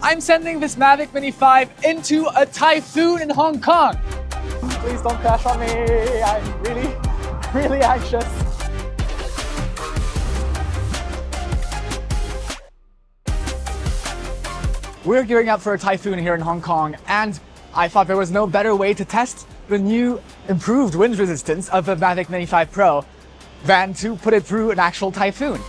I'm sending this Mavic Mini 5 into a typhoon in Hong Kong. Please don't crash on me. I'm really anxious. We're gearing up for a typhoon here in Hong Kong, and I thought there was no better way to test the new improved wind resistance of the Mavic Mini 5 Pro than to put it through an actual typhoon.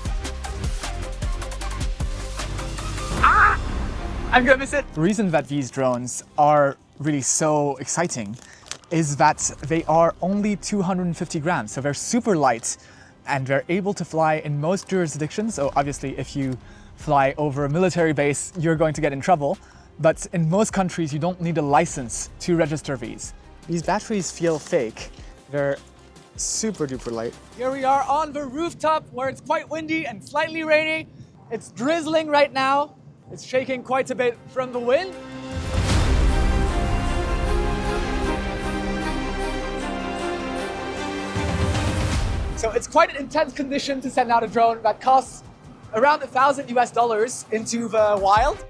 I'm gonna miss it. The reason that these drones are really so exciting is that they are only 250 grams, so they're super light and they're able to fly in most jurisdictions. So obviously if you fly over a military base, you're going to get in trouble. But in most countries, you don't need a license to register these. These batteries feel fake. They're super duper light. Here we are on the rooftop where it's quite windy and slightly rainy. It's drizzling right now. It's shaking quite a bit from the wind. So it's quite an intense condition to send out a drone that costs around $1,000 into the wild.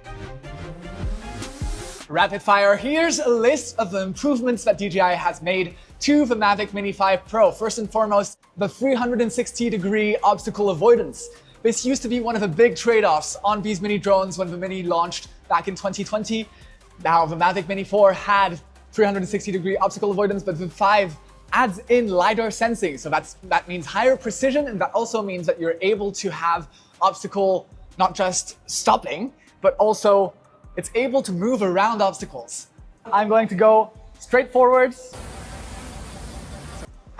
Rapid fire, here's a list of the improvements that DJI has made to the Mavic Mini 5 Pro. First and foremost, the 360-degree obstacle avoidance. This used to be one of the big trade-offs on these mini drones when the Mini launched back in 2020. Now the Mavic Mini 4 had 360-degree obstacle avoidance, but the 5 adds in LiDAR sensing. So that means higher precision, and that also means that you're able to have obstacle not just stopping, but also it's able to move around obstacles. I'm going to go straight forwards,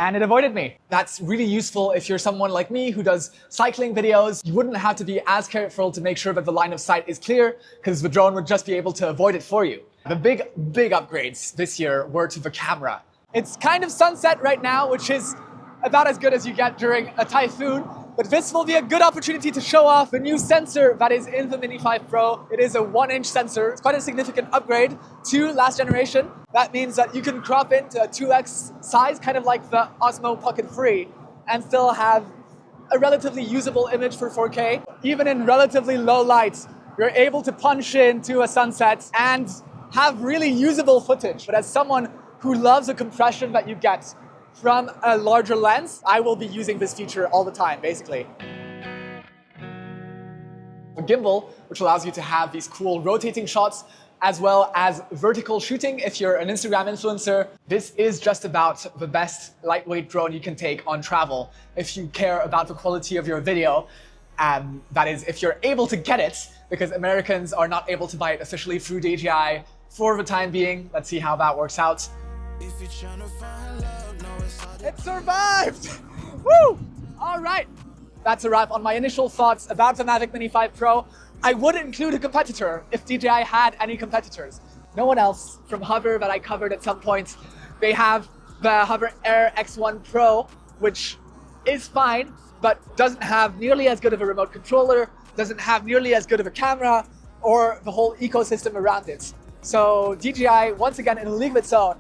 and it avoided me. That's really useful if you're someone like me who does cycling videos. You wouldn't have to be as careful to make sure that the line of sight is clear, because the drone would just be able to avoid it for you. The big upgrades this year were to the camera. It's kind of sunset right now, which is about as good as you get during a typhoon. But this will be a good opportunity to show off the new sensor that is in the Mini 5 Pro. It is a 1-inch sensor. It's quite a significant upgrade to last generation. That means that you can crop into a 2x size, kind of like the Osmo Pocket 3, and still have a relatively usable image for 4K. Even in relatively low light, you're able to punch into a sunset and have really usable footage. But as someone who loves the compression that you get from a larger lens, I will be using this feature all the time, basically. A gimbal, which allows you to have these cool rotating shots, as well as vertical shooting if you're an Instagram influencer. This is just about the best lightweight drone you can take on travel if you care about the quality of your video. That is, if you're able to get it, because Americans are not able to buy it officially through DJI for the time being. Let's see how that works out. It survived! Woo! All right. That's a wrap on my initial thoughts about the Mavic Mini 5 Pro. I would include a competitor if DJI had any competitors. No one else from Hover that I covered at some point. They have the Hover Air X1 Pro, which is fine, but doesn't have nearly as good of a remote controller, doesn't have nearly as good of a camera, or the whole ecosystem around it. So DJI, once again, in a league of its own.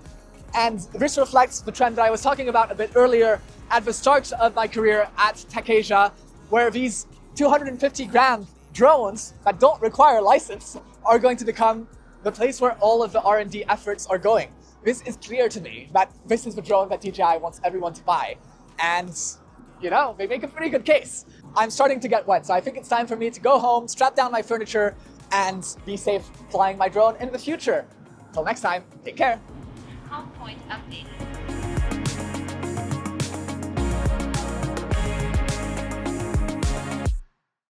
And this reflects the trend that I was talking about a bit earlier at the start of my career at TechAsia, where these 250-gram drones that don't require a license are going to become the place where all of the R&D efforts are going. This is clear to me that this is the drone that DJI wants everyone to buy. And, you know, they make a pretty good case. I'm starting to get wet, so I think it's time for me to go home, strap down my furniture, and be safe flying my drone in the future. Till next time, take care. Home point updated.